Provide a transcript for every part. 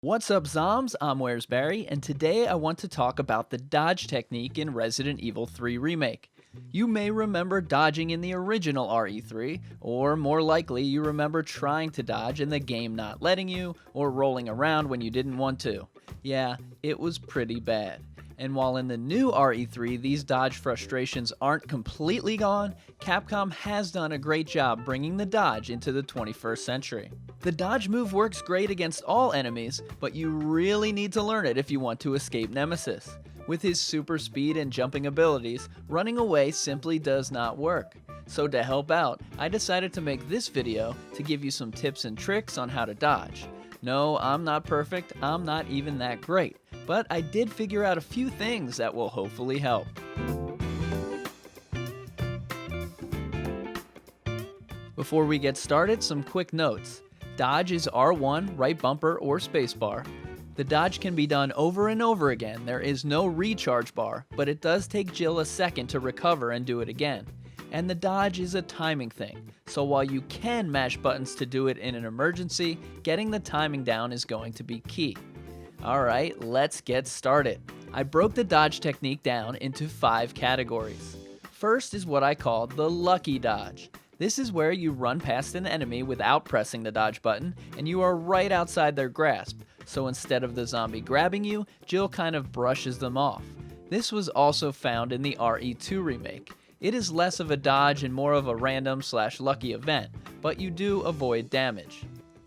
What's up, Zoms? I'm Where's Barry, and today I want to talk about the dodge technique in Resident Evil 3 Remake. You may remember dodging in the original RE3, or more likely you remember trying to dodge and the game not letting you, or rolling around when you didn't want to. Yeah, it was pretty bad. And while in the new RE3 these dodge frustrations aren't completely gone, Capcom has done a great job bringing the dodge into the 21st century. The dodge move works great against all enemies, but you really need to learn it if you want to escape Nemesis. With his super speed and jumping abilities, running away simply does not work. So to help out, I decided to make this video to give you some tips and tricks on how to dodge. No, I'm not perfect, I'm not even that great, but I did figure out a few things that will hopefully help. Before we get started, some quick notes. Dodge is R1, right bumper, or spacebar. The dodge can be done over and over again. There is no recharge bar, but it does take Jill a second to recover and do it again. And the dodge is a timing thing, so while you can mash buttons to do it in an emergency, getting the timing down is going to be key. Alright, let's get started. I broke the dodge technique down into 5 categories. First is what I call the lucky dodge. This is where you run past an enemy without pressing the dodge button, and you are right outside their grasp, so instead of the zombie grabbing you, Jill kind of brushes them off. This was also found in the RE2 remake. It is less of a dodge and more of a random/lucky event, but you do avoid damage.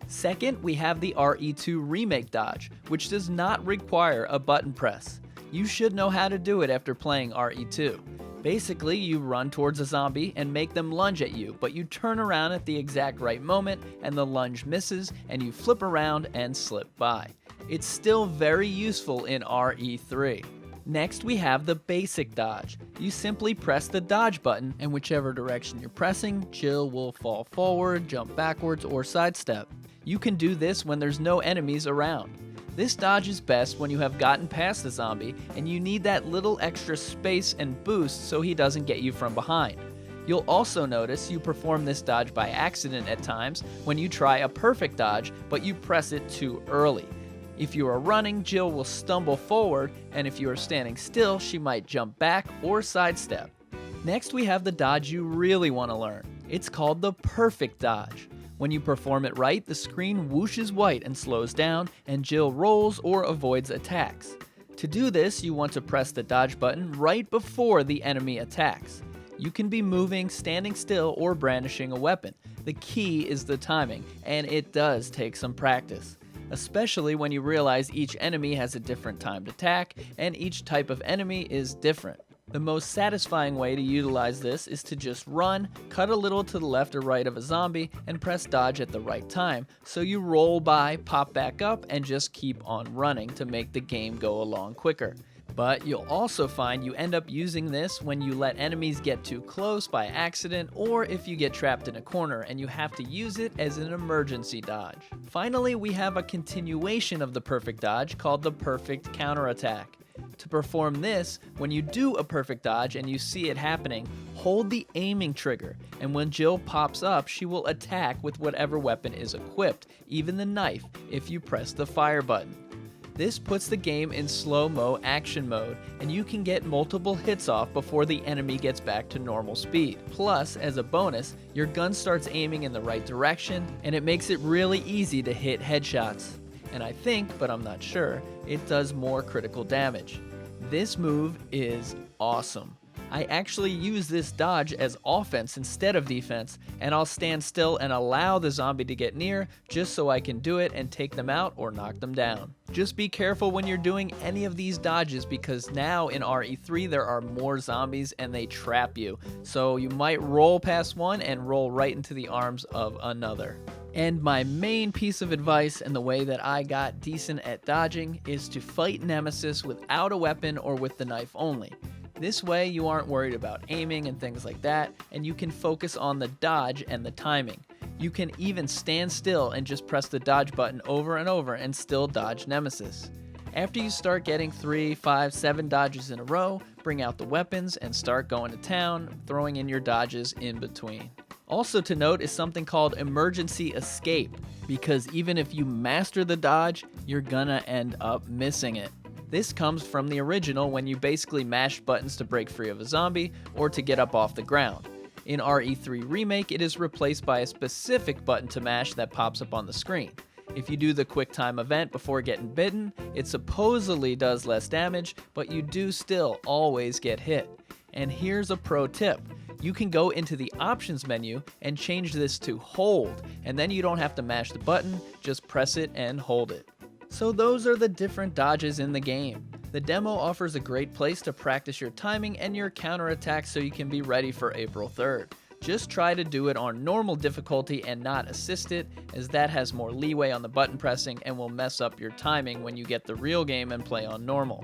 Second, we have the RE2 REmake Dodge, which does not require a button press. You should know how to do it after playing RE2. Basically, you run towards a zombie and make them lunge at you, but you turn around at the exact right moment and the lunge misses and you flip around and slip by. It's still very useful in RE3. Next, we have the basic dodge. You simply press the dodge button, and whichever direction you're pressing, Jill will fall forward, jump backwards, or sidestep. You can do this when there's no enemies around. This dodge is best when you have gotten past the zombie, and you need that little extra space and boost so he doesn't get you from behind. You'll also notice you perform this dodge by accident at times when you try a perfect dodge, but you press it too early. If you are running, Jill will stumble forward, and if you are standing still, she might jump back or sidestep. Next, we have the dodge you really want to learn. It's called the perfect dodge. When you perform it right, the screen whooshes white and slows down, and Jill rolls or avoids attacks. To do this, you want to press the dodge button right before the enemy attacks. You can be moving, standing still, or brandishing a weapon. The key is the timing, and it does take some practice. Especially when you realize each enemy has a different timed attack, and each type of enemy is different. The most satisfying way to utilize this is to just run, cut a little to the left or right of a zombie, and press dodge at the right time, so you roll by, pop back up, and just keep on running to make the game go along quicker. But you'll also find you end up using this when you let enemies get too close by accident, or if you get trapped in a corner and you have to use it as an emergency dodge. Finally, we have a continuation of the perfect dodge called the Perfect Counterattack. To perform this, when you do a perfect dodge and you see it happening, hold the aiming trigger, and when Jill pops up, she will attack with whatever weapon is equipped, even the knife, if you press the fire button. This puts the game in slow-mo action mode, and you can get multiple hits off before the enemy gets back to normal speed. Plus, as a bonus, your gun starts aiming in the right direction, and it makes it really easy to hit headshots. And I think, but I'm not sure, it does more critical damage. This move is awesome. I actually use this dodge as offense instead of defense, and I'll stand still and allow the zombie to get near just so I can do it and take them out or knock them down. Just be careful when you're doing any of these dodges, because now in RE3 there are more zombies and they trap you, so you might roll past one and roll right into the arms of another. And my main piece of advice, and the way that I got decent at dodging, is to fight Nemesis without a weapon or with the knife only. This way you aren't worried about aiming and things like that, and you can focus on the dodge and the timing. You can even stand still and just press the dodge button over and over and still dodge Nemesis. After you start getting 3, 5, 7 dodges in a row, bring out the weapons and start going to town, throwing in your dodges in between. Also to note is something called emergency escape, because even if you master the dodge, you're gonna end up missing it. This comes from the original when you basically mashed buttons to break free of a zombie or to get up off the ground. In RE3 Remake, it is replaced by a specific button to mash that pops up on the screen. If you do the quick time event before getting bitten, it supposedly does less damage, but you do still always get hit. And here's a pro tip. You can go into the options menu and change this to hold, and then you don't have to mash the button, just press it and hold it. So those are the different dodges in the game. The demo offers a great place to practice your timing and your counterattack so you can be ready for April 3rd. Just try to do it on normal difficulty and not assisted, as that has more leeway on the button pressing and will mess up your timing when you get the real game and play on normal.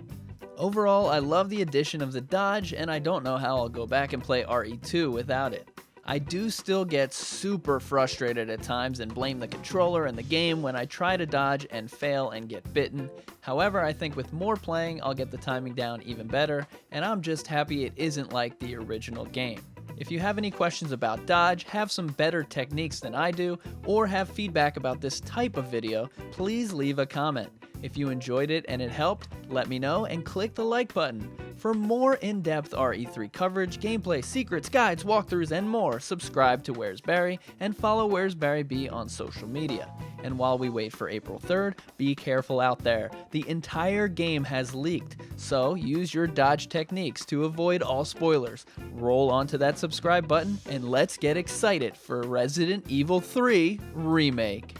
Overall, I love the addition of the dodge, and I don't know how I'll go back and play RE2 without it. I do still get super frustrated at times and blame the controller and the game when I try to dodge and fail and get bitten. However, I think with more playing, I'll get the timing down even better, and I'm just happy it isn't like the original game. If you have any questions about dodge, have some better techniques than I do, or have feedback about this type of video, please leave a comment. If you enjoyed it and it helped, let me know and click the like button. For more in-depth RE3 coverage, gameplay, secrets, guides, walkthroughs, and more, subscribe to Where's Barry and follow Where's Barry B on social media. And while we wait for April 3rd, be careful out there. The entire game has leaked, so use your dodge techniques to avoid all spoilers. Roll onto that subscribe button and let's get excited for Resident Evil 3 Remake.